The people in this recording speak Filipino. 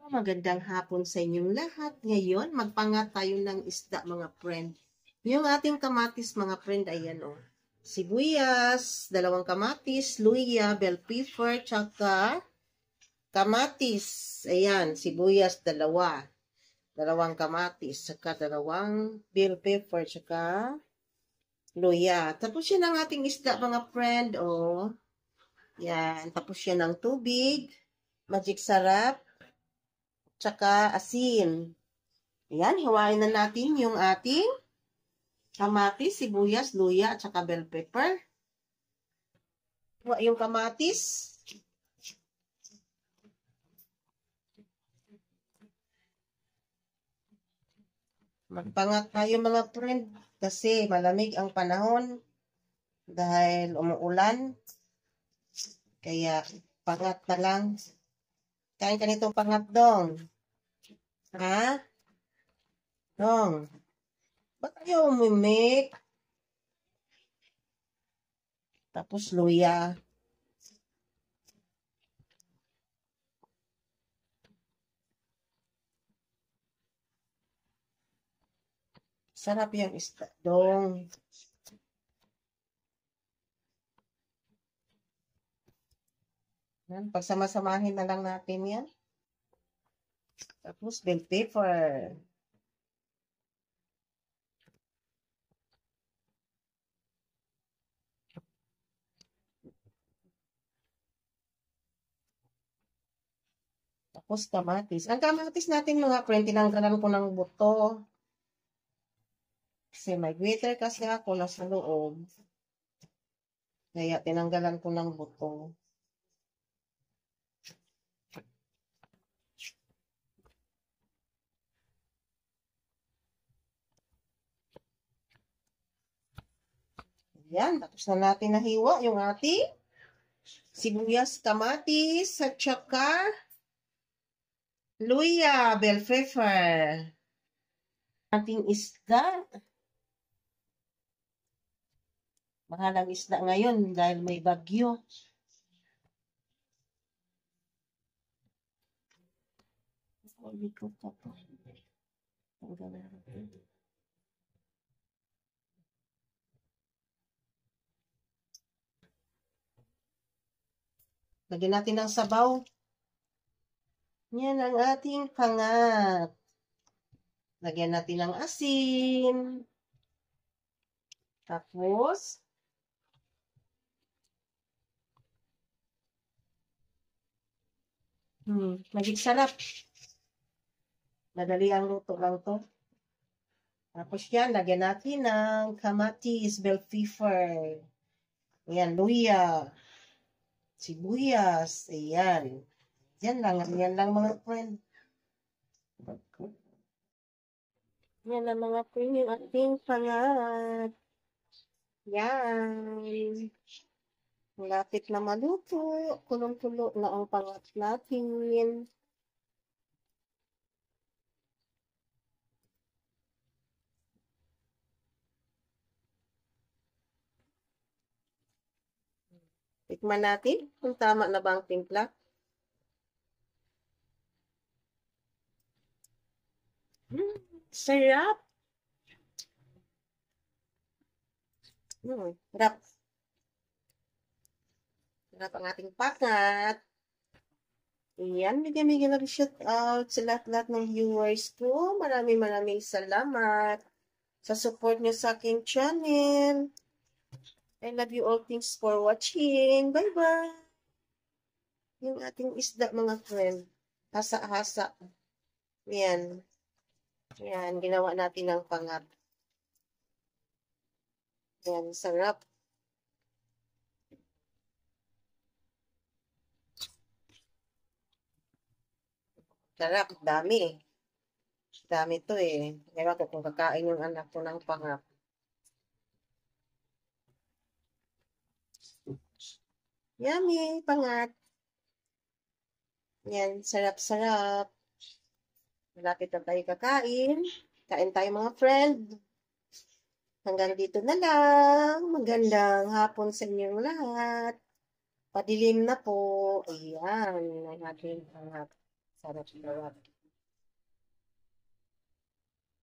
Magandang hapon sa inyong lahat. Ngayon, magpangat tayo ng isda, mga friend. Yung ating kamatis, mga friend, ayan o. Sibuyas, 2 kamatis, luya, bell pepper, tsaka kamatis. Ayan, sibuyas, 2. 2 kamatis, tsaka 2 bell pepper, tsaka luya. Tapos yan ang ating isda, mga friend, o. Yan, tapos yan ang tubig, magic sarap, tsaka asin. Ayan, hiwain na natin yung ating kamatis, sibuyas, luya, at saka bell pepper. Hiwa yung kamatis. Magpangat tayo, mga friend, kasi malamig ang panahon dahil umuulan. Kaya pangat na lang. Kain ka nitong pangat, Dong. Ha? Dong. Ba't ayaw umimik? Tapos luya. Sarap yung isda, Dong. Yan, pagsama-samahin na lang natin yan. Tapos bell pepper. Tapos kamatis. Ang kamatis natin, mga friend, tinanggalan ko ng buto. Kasi may glitter kasi ako nasa loob. Kaya tinanggalan ko ng buto. Yan, tapos na natin nahiwa yung ating sibuyas, kamatis, at saka luya, bell pepper. Ating isda. Mahalang isda ngayon dahil may bagyo. Lagyan natin ng sabaw. Yan ang ating pangat. Lagyan natin ng asin. Tapos, magic sarap. Madali ang luto lang to. Tapos yan, lagyan natin ng kamatis, bell pepper. Ayan, luya. Sibuyas. Ayan. Yan lang mga friend. Yan lang mga friend yung ating pangat. Yan. Malapit na maluto. Kulong-kulo na ang pangat natin. Tikman natin kung tama na ba ang timpla. Sarap. Sarap. Sarap ang ating pakat. Ayan, bigyan lang shout out sa lahat-lahat ng viewers ko. Maraming salamat sa support niyo sa aking channel. I love you all. Thanks for watching. Bye-bye. Yung ating isda, mga friend. Hasa-hasa. Yan. Yan, ginawa natin ng pangat. Yan, sarap. Sarap, dami. Dami to eh. Ewan ko kung kakain yung anak ko ng pangat. Yummy, pangat. Yan, sarap-sarap. Malapit na tayo kakain. Kain tayo, mga friend. Hanggang dito na lang. Magandang hapon sa inyong lahat. Padilim na po. Ayan, ang ating pangat. Sarap gawat.